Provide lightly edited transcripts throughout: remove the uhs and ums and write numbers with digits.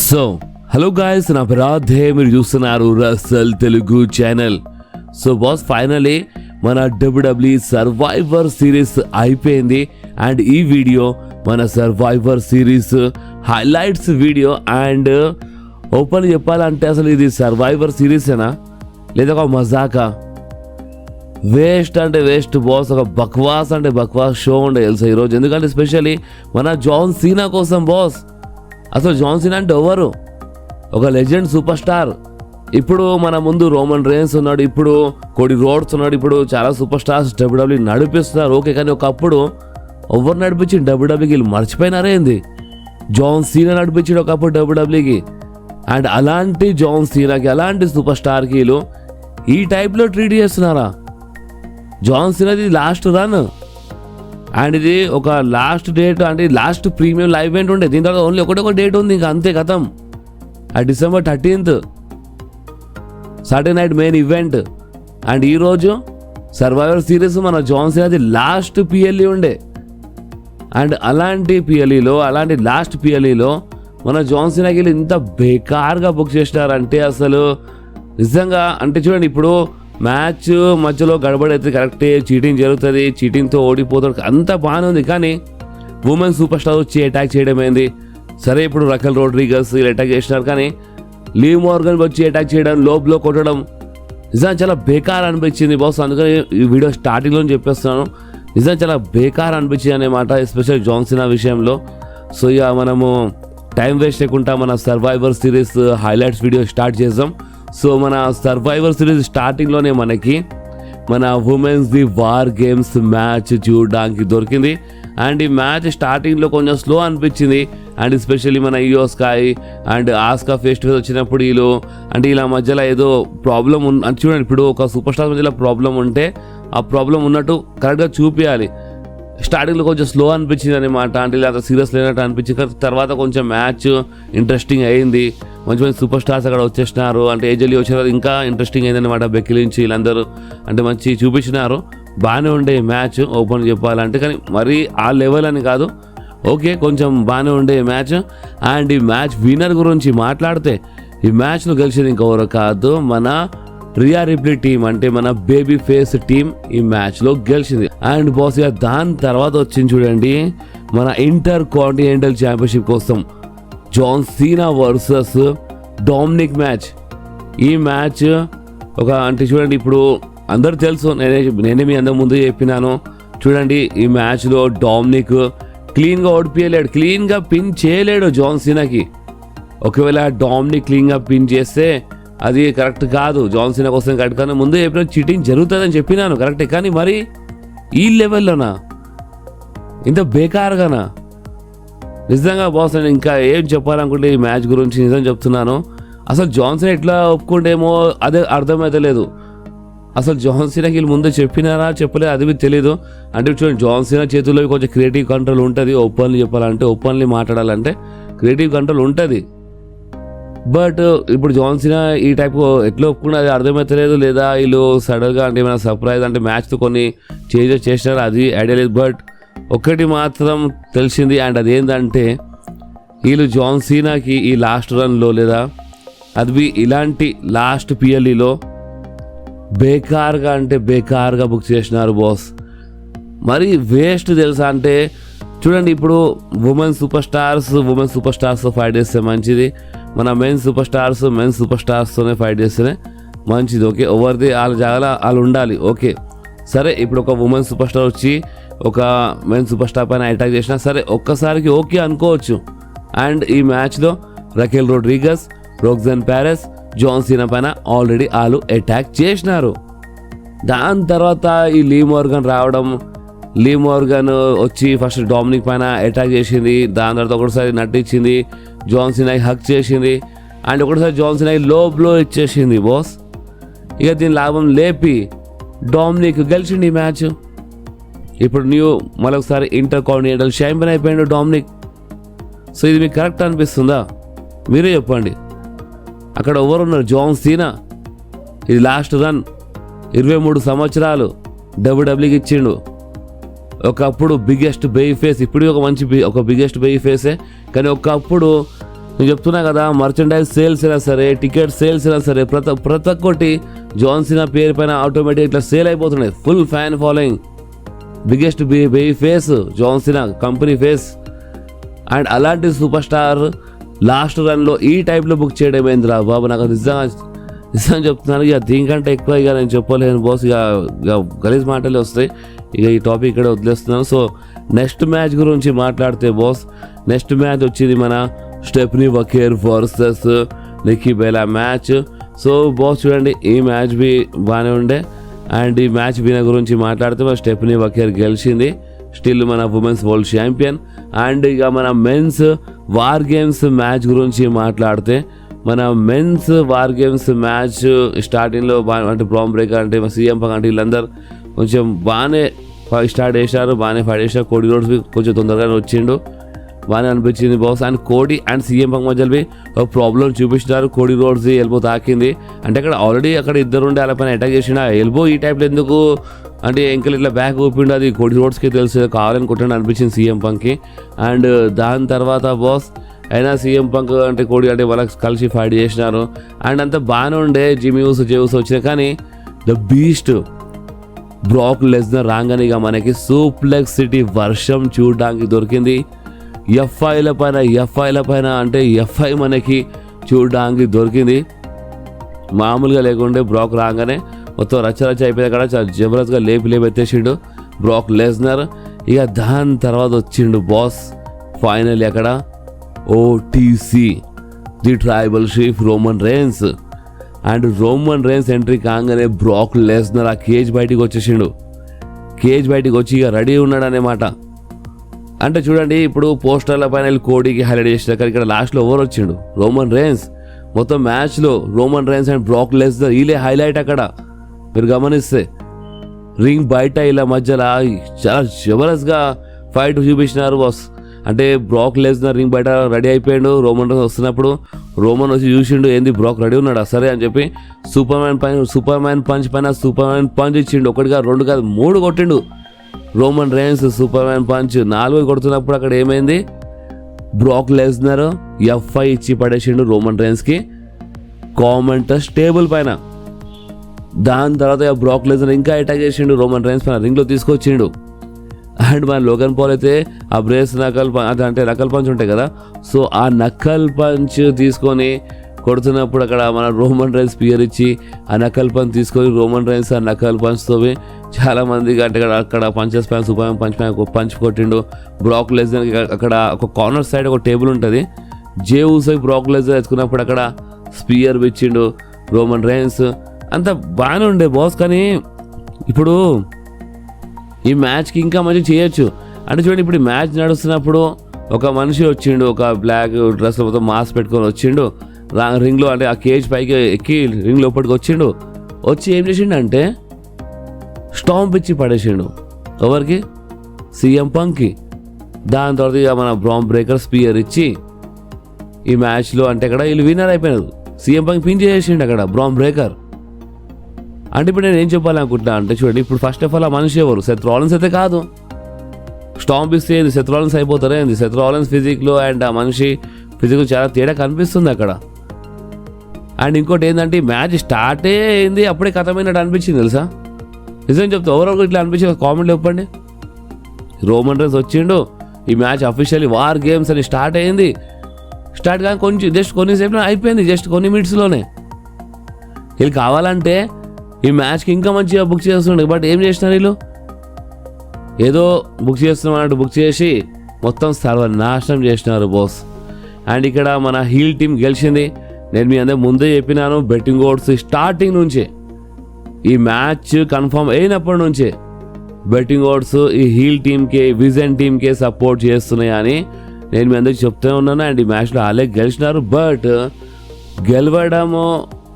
So hello guys, నా రాధే, మీరు చూస్తున్నారు Russell Telugu channel. So boss, finally మన డబ్ల్యూడబ్ల్యూఈ సర్వైవర్ సిరీస్ అయిపోయింది. అండ్ ఈ వీడియో మన survivor series highlights video. And open చెప్పాలంటే అసలు ఇది సర్వైవర్ సిరీసేనా లేదా ఒక మజాకా? వేస్ట్ అంటే వేస్ట్ బాస్, ఒక బక్వాస్ అంటే బక్వాస్ షో ఉండే తెలుసా ఈరోజు. ఎందుకంటే స్పెషల్లీ మన జాన్ సీనా కోసం బాస్. అసలు జాన్ సీనా అంటే ఎవరు? ఒక లెజెండ్ సూపర్ స్టార్. ఇప్పుడు మన ముందు రోమన్ రేన్స్ ఉన్నాడు, ఇప్పుడు కోడి రోడ్స్ ఉన్నాడు, ఇప్పుడు చాలా సూపర్ స్టార్స్ డబ్ల్యూడబ్ల్యూ నడిపిస్తున్నారు. ఓకే, కానీ ఒకప్పుడు ఎవరు నడిపించి డబ్ల్యూడబ్ల్యూకి మర్చిపోయినారే ఏంది? జాన్ సీనా నడిపించాడు ఒకప్పుడు డబ్ల్యూడబ్ల్యూకి. అండ్ అలాంటి జాన్ సీనాకి, అలాంటి సూపర్ స్టార్కి వీళ్ళు ఈ టైప్లో ట్రీట్ చేస్తున్నారా? జాన్ సీనాది లాస్ట్ రన్ అండ్ ఇది ఒక లాస్ట్ డేట్, అంటే లాస్ట్ ప్రీమియం లైవ్ ఈవెంట్ ఉండే. దీని తర్వాత ఓన్లీ ఒకటే డేట్ ఉంది, ఇంకా అంతే కథం. December 13th Saturday night main event. And ఈరోజు సర్వైవర్ సిరీస్ మన జాన్ సీనాది లాస్ట్ పిఎల్ఈ ఉండే. అండ్ అలాంటి పిఎల్ఈలో, అలాంటి లాస్ట్ పిఎల్ఈలో మన జాన్ సీనాకి ఇంత బేకార్గా బుక్ చేసినారంటే అసలు నిజంగా. అంటే చూడండి, ఇప్పుడు మ్యాచ్ మధ్యలో గడబడైతే కరెక్టే, చీటింగ్ జరుగుతుంది, చీటింగ్తో ఓడిపోతాడు, అంత బాగానే ఉంది. కానీ ఉమెన్ సూపర్ స్టార్ వచ్చి అటాక్ చేయడం ఏంది? సరే, ఇప్పుడు రకెల్ రోడ్రిగస్ వీళ్ళు అటాక్ చేసినారు, కానీ లీవ్ మోర్గన్ వచ్చి అటాక్ చేయడం, లోబ్లో కొట్టడం నిజంగా చాలా బేకార్ అనిపించింది బాస్. అందుకని ఈ వీడియో స్టార్టింగ్లో చెప్పేస్తున్నాను, నిజంగా చాలా బేకార్ అనిపించింది అన్నమాట, ఎస్పెషల్ జాన్ సీనా విషయంలో. సో ఇక మనము టైం వేస్ట్ చేయకుండా మన survivor series highlights video start చేద్దాం. సో మన సర్వైవర్ సిరీస్ స్టార్టింగ్లోనే మనకి మన women's the war games match చూడడానికి దొరికింది. అండ్ ఈ మ్యాచ్ స్టార్టింగ్లో కొంచెం స్లో అనిపించింది. అండ్ ఎస్పెషల్లీ మన Iyo Sky and Asuka face to face వచ్చినప్పుడు వీళ్ళు అంటే ఇలా మధ్యలో ఏదో ప్రాబ్లం అని చూడండి. ఇప్పుడు ఒక సూపర్ స్టార్ మధ్యలో ప్రాబ్లం ఉంటే ఆ ప్రాబ్లం ఉన్నట్టు కరెక్ట్గా చూపించాలి. స్టార్టింగ్లో కొంచెం స్లో అనిపించింది అనమాట, అంటే ఇలా సీరియస్ లేనట్టు అనిపించింది. తర్వాత కొంచెం మ్యాచ్ ఇంట్రెస్టింగ్ అయింది, మంచి మంచి సూపర్ స్టార్స్ అక్కడ వచ్చేసినారు. అంటే ఏజెల్లి వచ్చిన ఇంకా ఇంట్రెస్టింగ్ అయిందనమాట. బెక్కీ లించ్ వీళ్ళందరూ అంటే మంచి చూపించినారు. బాగానే ఉండే మ్యాచ్ ఓపెన్ చెప్పాలంటే, కానీ మరీ ఆ లెవెల్ అని కాదు, ఓకే కొంచెం బాగానే ఉండే మ్యాచ్. అండ్ ఈ మ్యాచ్ విన్నర్ గురించి మాట్లాడితే ఈ మ్యాచ్లో గెలిచేది ఇంకెవరో కాదు, మన రియా రిప్లీ టీం, అంటే మన బేబీ ఫేస్ టీం ఈ మ్యాచ్లో గెలిచింది. అండ్ బాస్ ఇక దాని తర్వాత వచ్చింది చూడండి మన ఇంటర్ కాంటినెంటల్ ఛాంపియన్షిప్ కోసం John Cena versus Dominik match. ఈ మ్యాచ్ ఒక అంటే చూడండి, ఇప్పుడు అందరూ తెలుసు, నేనే మీ అందరి ముందు చెప్పినాను. చూడండి, ఈ మ్యాచ్లో డామినిక్ క్లీన్గా ఓడిపోయలేడు, క్లీన్గా పిన్ చేయలేడు జాన్ సీనాకి. ఒకవేళ డామినిక్ క్లీన్గా పిన్ చేస్తే అది కరెక్ట్ కాదు, జాన్ సీనా కోసం కరెక్ట్. కానీ ముందు చెప్పిన చీటింగ్ జరుగుతుందని చెప్పినాను, కరెక్టే. కానీ మరి ఈ లెవెల్లోనా, ఇంత బేకార్గానా? నిజంగా బాస్, నేను ఇంకా ఏం చెప్పాలనుకుంటే ఈ మ్యాచ్ గురించి నిజం చెప్తున్నాను. అసలు జాన్ సీనా ఎట్లా ఒప్పుకుంటేమో అదే అర్థమైతే లేదు. అసలు జాన్ సీనాకి వీళ్ళు ముందు చెప్పినారా చెప్పలేదు అది మీకు తెలీదు. అంటే చూడండి, జాన్ సీనా చేతుల్లో కొంచెం క్రియేటివ్ కంట్రోల్ ఉంటుంది. ఓపెన్లీ చెప్పాలంటే, ఓపెన్లీ మాట్లాడాలంటే క్రియేటివ్ కంట్రోల్ ఉంటుంది. బట్ ఇప్పుడు జాన్ సీనా ఈ టైప్ ఎట్లా ఒప్పుకున్నా అది అర్థమవుతలేదు. లేదా వీళ్ళు సడన్గా అంటే ఏమైనా సర్ప్రైజ్ అంటే మ్యాచ్తో కొన్ని చేంజెస్ చేసినారు, అది ఐడియా లేదు. బట్ ఒక్కటి మాత్రం తెలిసింది, అండ్ అదేంటంటే వీళ్ళు జాన్ సీనాకి ఈ లాస్ట్ రన్లో లేదా అది ఇలాంటి లాస్ట్ పిఎల్ఈలో బేకార్గా అంటే బేకార్గా బుక్ చేసినారు బాస్. మరి వేస్ట్ తెలుసా. అంటే చూడండి, ఇప్పుడు ఉమెన్ సూపర్ స్టార్స్తో ఫైట్ చేస్తే మంచిది, మన మెన్ సూపర్ స్టార్స్తోనే ఫైట్ చేస్తేనే మంచిది. ఓకే, ఎవరిది వాళ్ళ జాగాలో వాళ్ళు ఉండాలి. ఓకే సరే, ఇప్పుడు ఒక ఉమెన్ సూపర్ స్టార్ వచ్చి ఒక మెన్ సూపర్ స్టార్ పైన అటాక్ చేసినా సరే ఒక్కసారికి ఓకే అనుకోవచ్చు. అండ్ ఈ మ్యాచ్లో రకెల్ రోడ్రిగస్, రోక్సన్ ప్యారెస్, జాన్ సీనా పైన ఆల్రెడీ వాళ్ళు అటాక్ చేసినారు. దాని తర్వాత ఈ లీవ్ మోర్గన్ రావడం, లీవ్ మోర్గన్ వచ్చి ఫస్ట్ డామినిక్ పైన అటాక్ చేసింది. దాని తర్వాత ఒకటిసారి నటించింది, జాన్ సీనాకి హక్ చేసింది. అండ్ ఒకటిసారి జాన్ సీనాకి లో బ్లో ఇచ్చేసింది బాస్. ఇక దీని లాభం లేపి డామినిక్ గెలిచింది ఈ మ్యాచ్. ఇప్పుడు మరొకసారి ఇంటర్ కాంటినెంటల్ ఛాంపియన్ అయిపోయాడు డామినిక్. సో ఇది మీకు కరెక్ట్ అనిపిస్తుందా? మీరే చెప్పండి. అక్కడ ఎవరున్నారు? John Cena. ఇది లాస్ట్ రన్, 23 సంవత్సరాలు డబ్ల్యూడబ్ల్యూకి ఇచ్చిండు. ఒకప్పుడు బిగ్గెస్ట్ బేబీ ఫేస్, ఇప్పుడు ఒక బిగ్గెస్ట్ బేబీ ఫేసే. కానీ ఒకప్పుడు నేను చెప్తున్నా కదా, మర్చెండైజ్ సేల్స్ అయినా సరే, టికెట్ సేల్స్ అయినా సరే, ప్రతి ఒక్కటి జాన్ సీనా పేరు పైన ఆటోమేటిక్ ఇట్లా సేల్ అయిపోతున్నాయి. Full fan following, biggest baby face John Cena, company face. And అలాంటి సూపర్ స్టార్ లాస్ట్ రన్లో ఈ టైప్లో బుక్ చేయడం ఏందిరా బాబు, నాకు నిజంగా చెప్తున్నాను. ఇక దీనికంటే ఎక్కువ ఇక నేను చెప్పలేను బాస్, ఇక గలీజ్ మాటలే వస్తాయి. ఇక ఈ టాపిక్ ఇక్కడ వదిలేస్తున్నాను. సో నెక్స్ట్ మ్యాచ్ గురించి మాట్లాడితే బాస్, నెక్స్ట్ మ్యాచ్ వచ్చింది మన Stephanie Vaquer versus Nikki Bella match. So boss చూడండి, ఈ మ్యాచ్ బి బాగానే ఉండే. అండ్ ఈ మ్యాచ్ వినర్ గురించి మాట్లాడితే మన స్టెఫనీ వకీర్ గెలిచింది, స్టిల్ మన ఉమెన్స్ వరల్డ్ ఛాంపియన్. అండ్ ఇక మన మెన్స్ వార్ గేమ్స్ మ్యాచ్ గురించి మాట్లాడితే, మన మెన్స్ వార్ గేమ్స్ మ్యాచ్ స్టార్టింగ్లో అంటే బ్రామ్ బ్రేకర్ అంటే సీఎం పంక్ అంటే వీళ్ళందరూ కొంచెం బాగానే స్టార్ట్ చేశారు, బాగానే ఫైట్ చేశారు. కోడి రోడ్స్ కొంచెం తొందరగానే వచ్చిండు, బాగానే అనిపించింది బాస్. అండ్ కోడి అండ్ సీఎం పంక్ మధ్యలో ఒక ప్రాబ్లం చూపిస్తున్నారు. కోడి రోడ్స్ ఎల్బో తాకింది అంటే అక్కడ ఆల్రెడీ అక్కడ ఇద్దరు ఉండి వాళ్ళ పైన అటాక్ చేసిన ఎల్బో ఈ టైప్లో ఎందుకు అంటే ఎంకల్ ఇట్లా బ్యాక్ ఊపిండు, అది కోడి రోడ్స్కి తెలుసు, కావాలని కొట్టండి అనిపించింది సీఎం పంక్కి. అండ్ దాని తర్వాత బాస్ అయినా సీఎం పంక్ అంటే కోడి అంటే వాళ్ళకి కలిసి ఫైట్ చేసినారు. అండ్ అంతా బాగానే ఉండే, జిమ్యూస్ జేవుస్ వచ్చినాయి. కానీ ద బీస్ట్ బ్రాక్ లెస్నర్ రాగానే ఇక మనకి సూప్లెక్స్ సిటీ వర్షం చూడడానికి దొరికింది. ఎఫ్ఐల పైన అంటే ఎఫ్ఐ మనకి చూడడానికి దొరికింది. మామూలుగా లేకుండే బ్రాక్ రాగానే మొత్తం రచ్చ అయిపోయింది. అక్కడ చాలా జబర్దస్త్గా లేపి ఎత్తేసిండు బ్రాక్ లెస్నర్. ఇక దాని తర్వాత వచ్చిండు బాస్ ఫైనల్ అక్కడ OTC the tribal chief Roman rains. And Roman rains entry కాగానే బ్రాక్ లెస్నర్ ఆ కేజ్ బయటికి వచ్చేసిండు. కేజ్ బయటికి వచ్చి ఇక రెడీ ఉన్నాడు అన్నమాట. అంటే చూడండి, ఇప్పుడు పోస్టర్ల పైన కోడికి హైలైట్ చేసిన ఇక్కడ లాస్ట్లో ఓవర్ వచ్చిండు రోమన్ రేన్స్. మొత్తం మ్యాచ్లో Roman rains and Brock Lesnar వీళ్ళే హైలైట్. అక్కడ మీరు గమనిస్తే రింగ్ బయట ఇలా మధ్యలో చాలా జబర్దస్త్గా ఫైట్ చూపించినారు బాస్. అంటే బ్రాక్ లెస్నర్ రింగ్ బయట రెడీ అయిపోయాడు, రోమన్ రేన్స్ వస్తున్నప్పుడు రోమన్ వచ్చి చూసిండు, ఏంది బ్రాక్ రెడీ ఉన్నాడా సరే అని చెప్పి సూపర్ మ్యాన్ పంచ్ పైన సూపర్ మ్యాన్ పంచ్ ఇచ్చిండు. ఒకటి కాదు, రెండు కాదు, 3 కొట్టిండు Roman Reigns. Superman punch 4 కొడుతున్నప్పుడు అక్కడ ఏమైంది, బ్రాక్ లెస్నర్ ఎఫ్ఐ ఇచ్చి పడేసిండు రోమన్ రేన్స్కి కామెంటస్ టేబుల్ పైన. దాని తర్వాత బ్రాక్ లెస్నర్ ఇంకా అటాక్ చేసిండు రోమన్ రేన్స్ పైన, రింగ్లో తీసుకొచ్చిండు. అండ్ మన లోగన్ పాల్ అయితే ఆ బ్రేస్ నకల్ అంటే నకల్ పంచ్ ఉంటాయి కదా, సో ఆ నకల్ పంచ్ తీసుకొని కొడుతున్నప్పుడు అక్కడ మన రోమన్ రైన్స్ స్పియర్ ఇచ్చి ఆ నకల్ పంచ్ తీసుకొని రోమన్ రైన్స్ ఆ నకల్ పంచ్తో చాలా మందికి అంటే అక్కడ పంచెస్ పైన సూపర్ పంచ్ కొట్టిండు. బ్రాక్ లెస్నర్కి అక్కడ ఒక కార్నర్ సైడ్ ఒక టేబుల్ ఉంటుంది, జేవుసై బ్రాక్ లెస్నర్ ఎత్తుకున్నప్పుడు అక్కడ స్పియర్ ఇచ్చిండు రోమన్ రైన్స్. అంత బాగానే ఉండే బాస్. కానీ ఇప్పుడు ఈ మ్యాచ్కి ఇంకా మంచి చేయొచ్చు. అంటే చూడండి, ఇప్పుడు ఈ మ్యాచ్ నడుస్తున్నప్పుడు ఒక మనిషి వచ్చిండు, ఒక బ్లాక్ డ్రెస్ మొత్తం మాస్క్ పెట్టుకొని వచ్చిండు రింగ్లో, అంటే ఆ కేజ్ పైకి ఎక్కి రింగ్ లోపలికి వచ్చిండు. వచ్చి ఏం చేసిండు అంటే స్టాంప్ ఇచ్చి పడేసిండు ఎవరికి, సీఎం పంక్కి. దాని తర్వాత ఇక మన బ్రామ్ బ్రేకర్ స్పియర్ ఇచ్చి ఈ మ్యాచ్లో అంటే అక్కడ వీళ్ళు విన్నర్ అయిపోయినారు. సీఎం పంక్ పిన్ చేసిండు అక్కడ బ్రామ్ బ్రేకర్. అంటే ఇప్పుడు నేను ఏం చెప్పాలనుకుంటున్నా అంటే చూడండి, ఇప్పుడు ఫస్ట్ ఆఫ్ ఆల్ ఆ మనిషి ఎవరు, సెత్ రాలిన్స్ అయితే కాదు. స్టాంప్ ఇస్తే ఏంది సెత్ రాలిన్స్ అయిపోతారే ఏంది, సెత్ రాలిన్స్ ఫిజిక్లో అండ్ ఆ మనిషి ఫిజిక్లో చాలా తేడా కనిపిస్తుంది అక్కడ. అండ్ ఇంకోటి ఏంటంటే ఈ మ్యాచ్ స్టార్టే అయింది అప్పుడే కథమైనట్టు అనిపించింది తెలుసా. నిజం చెప్తే ఓవరాల్ ఇట్లా అనిపించింది, కామెంట్ చెప్పండి. రోమన్ రేన్స్ వచ్చిండు, ఈ మ్యాచ్ అఫీషియల్లీ వార్ గేమ్స్ అని స్టార్ట్ అయింది. స్టార్ట్ కానీ కొంచెం జస్ట్ కొన్నిసేపు అయిపోయింది, జస్ట్ కొన్ని మినిట్స్లోనే. వీళ్ళు కావాలంటే ఈ మ్యాచ్కి ఇంకా మంచిగా బుక్ చేస్తుండే, బట్ ఏం చేసినారు వీళ్ళు, ఏదో బుక్ చేస్తున్నామంటూ బుక్ చేసి మొత్తం సర్వనాశనం చేసినారు బాస్. అండ్ ఇక్కడ మన హీల్ టీం గెలిచింది. నేను మీ అందరూ ముందే చెప్పినాను, బెట్టింగ్ ఓడ్స్ స్టార్టింగ్ నుంచే ఈ మ్యాచ్ కన్ఫర్మ్ అయినప్పటి నుంచే బెట్టింగ్ ఓడ్స్ ఈ హీల్ టీంకే విజన్ టీంకే సపోర్ట్ చేస్తున్నాయి అని నేను మీ అందరికి చెప్తూనే ఉన్నాను. అండ్ ఈ మ్యాచ్లో వాళ్ళే గెలిచినారు. బట్ గెలవడము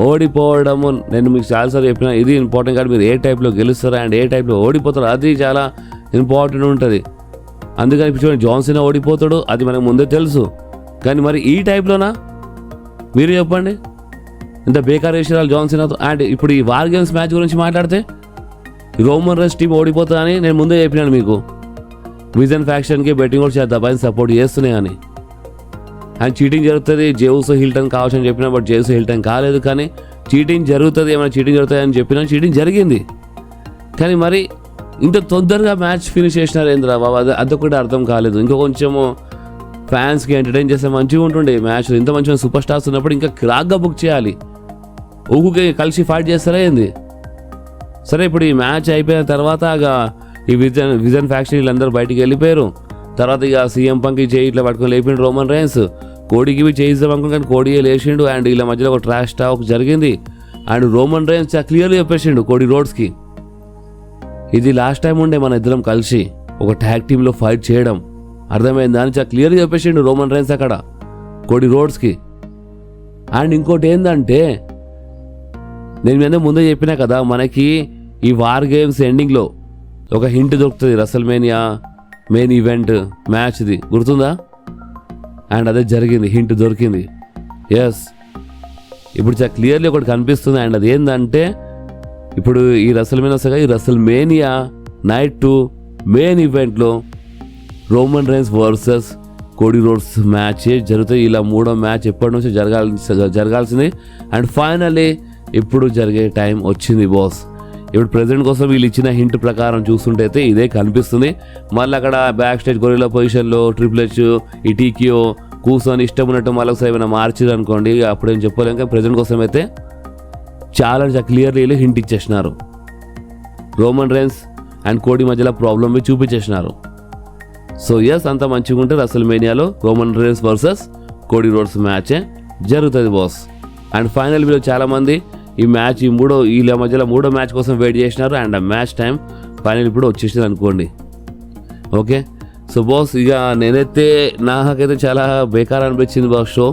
ఓడిపోవడము నేను మీకు చాలాసార్లు చెప్పిన, ఇది ఇంపార్టెంట్ కాదు. మీరు ఏ టైప్లో గెలుస్తారా అండ్ ఏ టైప్లో ఓడిపోతారో అది చాలా ఇంపార్టెంట్ ఉంటుంది. అందుకని ఇప్పుడు జాన్ సీనా ఓడిపోతాడు, అది మనకు ముందే తెలుసు. కానీ మరి ఈ టైప్లోనా మీరు చెప్పండి, ఇంత బేకార్ విషయాలు జాన్ సీనాతో. అండ్ ఇప్పుడు ఈ వార్ గేమ్స్ మ్యాచ్ గురించి మాట్లాడితే రోమన్ రేన్స్ టీం ఓడిపోతుందని నేను ముందే చెప్పినాను మీకు. విజన్ ఫ్యాక్షన్కి బెట్టింగ్ కూడా చాలా దబాయిని సపోర్ట్ చేస్తున్నాయి అని. అండ్ చీటింగ్ జరుగుతుంది, జేవుస్ హిల్టన్ కావచ్చు అని చెప్పినా, బట్ జేవుస్ హిల్టన్ కాలేదు. కానీ చీటింగ్ జరుగుతుంది, ఏమైనా చీటింగ్ జరుగుతుంది అని చెప్పినా చీటింగ్ జరిగింది. కానీ మరి ఇంత తొందరగా మ్యాచ్ ఫినిష్ చేసినారు ఏంద్రా బాబు, అదొకటి అర్థం కాలేదు. ఇంకా కొంచెము ఫ్యాన్స్కి ఎంటర్టైన్ చేస్తే మంచిగా ఉంటుండే మ్యాచ్. ఇంత మంచిగా సూపర్ స్టార్స్ ఉన్నప్పుడు ఇంకా క్రాక్గా బుక్ చేయాలి. ఊకే కలిసి ఫైట్ చేస్తారా ఏంది? సరే, ఇప్పుడు ఈ మ్యాచ్ అయిపోయిన తర్వాత ఈ విజన్ ఫ్యాక్షన్ వీళ్ళందరూ బయటికి వెళ్ళిపోయారు. తర్వాత ఇక సీఎం పంకి చేయి ఇట్లా పట్టుకొని లేపిండు రోమన్ రైన్స్. కోడికి చేయిద్దాం అనుకుని కానీ కోడియే లేచిండు. అండ్ వీళ్ళ మధ్యలో ఒక ట్రాష్ టాక్ జరిగింది. అండ్ రోమన్ రైన్స్ క్లియర్గా చెప్పేసిండు కోడి రోడ్స్కి, ఇది లాస్ట్ టైం ఉండే మన ఇద్దరం కలిసి ఒక ట్యాగ్ టీంలో ఫైట్ చేయడం, అర్థమైంది అని క్లియర్గా చెప్పేసిండు రోమన్ రైన్స్ అక్కడ కోడి రోడ్స్కి. అండ్ ఇంకోటి ఏంటంటే, నేను ముందే చెప్పినా కదా, మనకి ఈ వార్ గేమ్స్ ఎండింగ్లో ఒక హింట్ దొరుకుతుంది, రసల్మేనియా మెయిన్ ఈవెంట్ మ్యాచ్ది, గుర్తుందా? అండ్ అదే జరిగింది, హింట్ దొరికింది. ఎస్, ఇప్పుడు క్లియర్లీ ఒకటి కనిపిస్తుంది. అండ్ అది ఏంటంటే, ఇప్పుడు ఈ రసల్మేనియా నైట్ 2 మెయిన్ ఈవెంట్లో Roman Reigns versus Cody roads match జరుగుతాయి. ఇలా 3వ మ్యాచ్ ఎప్పటి నుంచో జరగాల్సింది. అండ్ ఫైనల్లీ ఇప్పుడు జరిగే టైం వచ్చింది బాస్. ఇప్పుడు ప్రెసిడెంట్ కోసం వీళ్ళు ఇచ్చిన హింట్ ప్రకారం చూస్తుంటే అయితే ఇదే కనిపిస్తుంది. మళ్ళీ అక్కడ బ్యాక్ స్టేజ్ గొరిల్లా పొజిషన్లో ట్రిపుల్ హెచ్ ఈ టీకియో కూర్చొని ఇష్టం ఉన్నట్టు మళ్ళీ ఒకసారి ఏమైనా మార్చిరు అనుకోండి, అప్పుడేం చెప్పలేం. కానీ ప్రెసిడెంట్ కోసం అయితే చాలా క్లియర్లీ హింట్ ఇచ్చేసినారు. రోమన్ రైన్స్ అండ్ కోడి మధ్యలో ప్రాబ్లమ్ చూపించేసినారు. సో ఎస్, అంత మంచిగా ఉంటే రసల్మేనియాలో Roman Reigns versus Cody Rhodes మ్యాచే జరుగుతుంది బాస్. అండ్ ఫైనల్ వీళ్ళు చాలామంది ఈ మ్యాచ్ వీళ్ళ మధ్యలో 3వ మ్యాచ్ కోసం వెయిట్ చేసినారు. అండ్ ఆ మ్యాచ్ టైం ఫైనల్ ఇప్పుడు వచ్చేసింది అనుకోండి. ఓకే, సో బాస్, ఇక నాకైతే చాలా బేకార్ అనిపించింది బాస్ షో.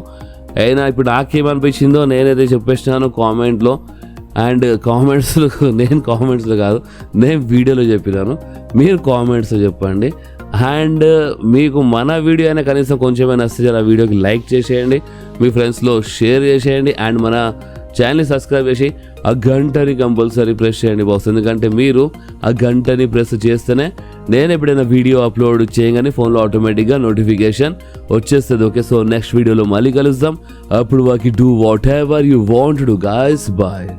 అయినా ఇప్పుడు నాకేమనిపించిందో నేనైతే చెప్పేసినాను కామెంట్లో. అండ్ కామెంట్స్లో కాదు, నేను వీడియోలో చెప్పినాను, మీరు కామెంట్స్లో చెప్పండి. అండ్ మీకు మన వీడియో అయినా కనీసం కొంచెమైనా నచ్చితే ఆ వీడియోకి లైక్ చేసేయండి, మీ ఫ్రెండ్స్లో షేర్ చేసేయండి. అండ్ మన ఛానల్ని సబ్స్క్రైబ్ చేసి ఆ గంటని కంపల్సరీ ప్రెస్ చేయండి బాస్. ఎందుకంటే మీరు ఆ గంటని ప్రెస్ చేస్తేనే నేను ఎప్పుడైనా వీడియో అప్లోడ్ చేయగానే ఫోన్లో ఆటోమేటిక్గా నోటిఫికేషన్ వచ్చేస్తుంది. ఓకే, సో నెక్స్ట్ వీడియోలో మళ్ళీ కలుద్దాం. అప్పుడు వాకి do whatever you want to do guys. Bye.